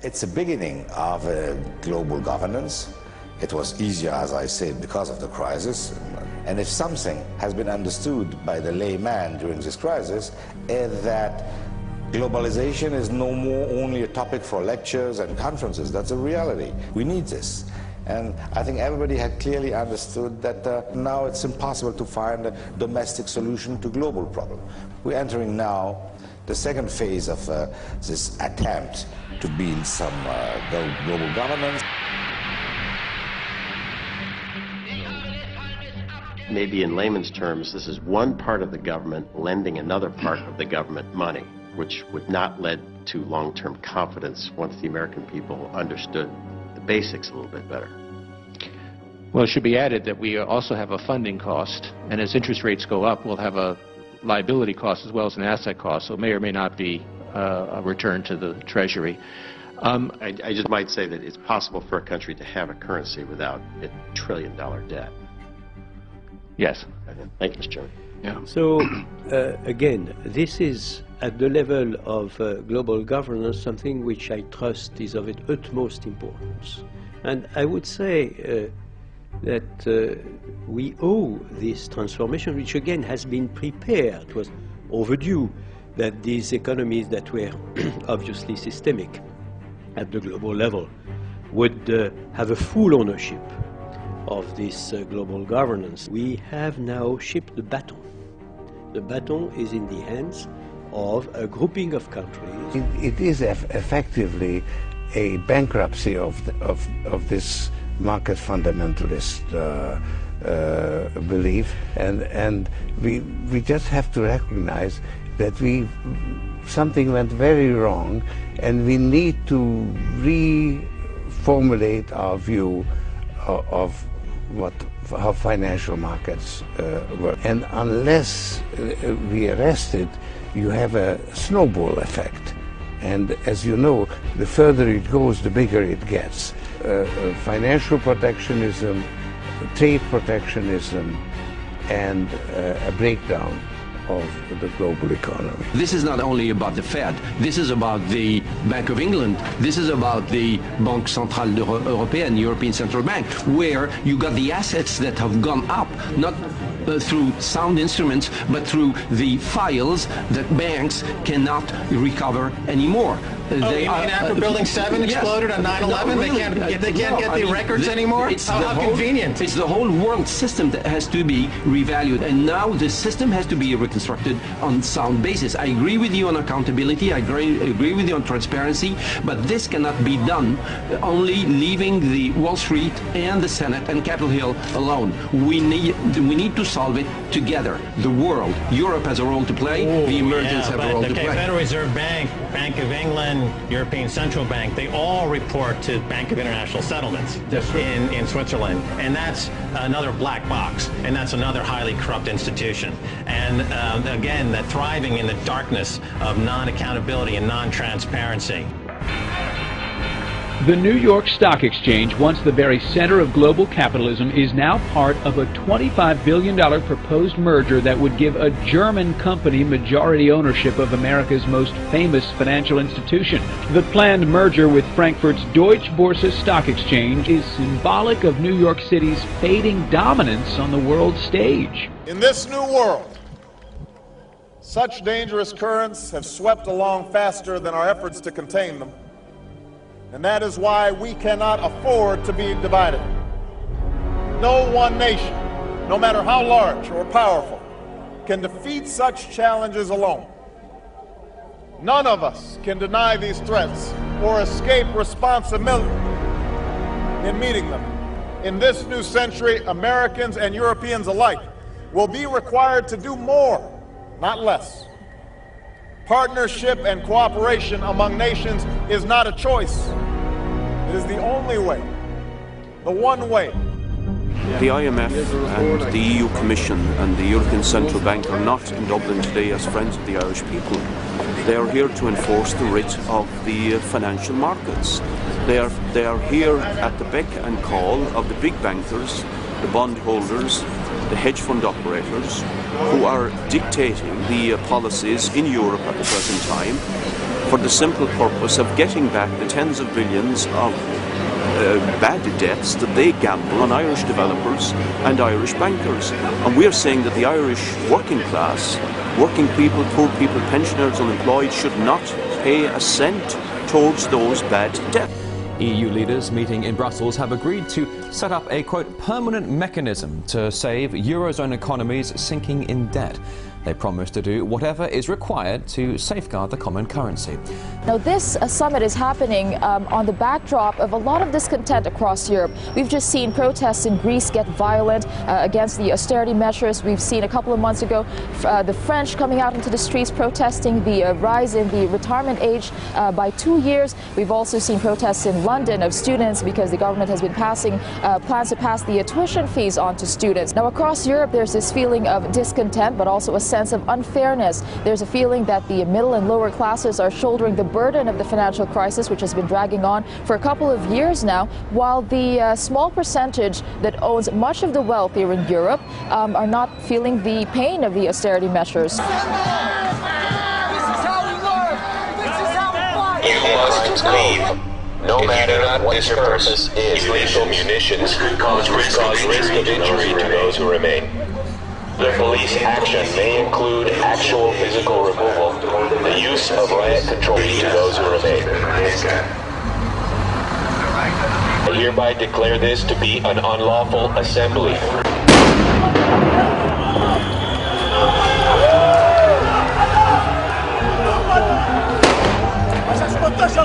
It's a beginning of a global governance. It was easier, as I said, because of the crisis. And if something has been understood by the layman during this crisis, is that globalization is no more only a topic for lectures and conferences. That's a reality. We need this. And I think everybody had clearly understood that now it's impossible to find a domestic solution to global problem. We're entering now the second phase of this attempt to build some global governance. Maybe in layman's terms, this is one part of the government lending another part of the government money, which would not lead to long-term confidence once the American people understood the basics a little bit better. Well, it should be added that we also have a funding cost, and as interest rates go up, we'll have a liability cost as well as an asset cost, so it may or may not be a return to the Treasury. I just might say that it's possible for a country to have a currency without a trillion-dollar debt. Yes. Thank you, Mr. Chairman. Yeah. So, again, this is at the level of global governance something which I trust is of utmost importance. And I would say that we owe this transformation, which again has been prepared. It was overdue that these economies that were obviously systemic at the global level would have a full ownership of this global governance. We have now shipped the baton. The baton is in the hands of a grouping of countries. It is effectively a bankruptcy of this market fundamentalist belief, and we just have to recognize that something went very wrong, and we need to reformulate our view of how financial markets work. And unless we arrest it, you have a snowball effect. And as you know, the further it goes, the bigger it gets. Financial protectionism, trade protectionism, and a breakdown of the global economy. This is not only about the Fed, this is about the Bank of England, this is about the Banque Centrale Européenne, European Central Bank, where you got the assets that have gone up, not through sound instruments, but through the files that banks cannot recover anymore. You mean after Building 7 exploded on 9/11, no, really, they can't get the records anymore? How convenient. It's the whole world system that has to be revalued, and now the system has to be reconstructed on sound basis. I agree with you on accountability, I agree with you on transparency, but this cannot be done only leaving the Wall Street and the Senate and Capitol Hill alone. We need to solve it together. The world, Europe has a role to play, the emergents have a role to play. Federal Reserve Bank, Bank of England, European Central Bank, they all report to Bank of International Settlements in Switzerland. And that's another black box, and that's another highly corrupt institution. And again, that thriving in the darkness of non-accountability and non-transparency. The New York Stock Exchange, once the very center of global capitalism, is now part of a $25 billion proposed merger that would give a German company majority ownership of America's most famous financial institution. The planned merger with Frankfurt's Deutsche Börse Stock Exchange is symbolic of New York City's fading dominance on the world stage. In this new world, such dangerous currents have swept along faster than our efforts to contain them. And that is why we cannot afford to be divided. No one nation, no matter how large or powerful, can defeat such challenges alone. None of us can deny these threats or escape responsibility in meeting them. In this new century, Americans and Europeans alike will be required to do more, not less. Partnership and cooperation among nations is not a choice. It is the only way, the one way. The IMF and the EU Commission and the European Central Bank are not in Dublin today as friends of the Irish people. They are here to enforce the writ of the financial markets. They are here at the beck and call of the big bankers, the bondholders, the hedge fund operators, who are dictating the policies in Europe at the present time. for the simple purpose of getting back the tens of billions of bad debts that they gamble on Irish developers and Irish bankers. And we're saying that the Irish working class, working people, poor people, pensioners, unemployed, should not pay a cent towards those bad debts. EU leaders meeting in Brussels have agreed to set up a, quote, permanent mechanism to save Eurozone economies sinking in debt. They promise to do whatever is required to safeguard the common currency. Now, this summit is happening on the backdrop of a lot of discontent across Europe. We've just seen protests in Greece get violent against the austerity measures. We've seen a couple of months ago the French coming out into the streets protesting the rise in the retirement age by 2 years. We've also seen protests in London of students because the government has been passing plans to pass the tuition fees on to students. Now, across Europe, there's this feeling of discontent, but also a sense of unfairness. There's a feeling that the middle and lower classes are shouldering the burden of the financial crisis, which has been dragging on for a couple of years now, while the small percentage that owns much of the wealth here in Europe are not feeling the pain of the austerity measures. You must leave. No matter what your purpose is, illegal munitions could cause risk of injury to those who remain. The police action may include actual physical removal, the use of riot control to those who remain. I hereby declare this to be an unlawful assembly. Mas as botas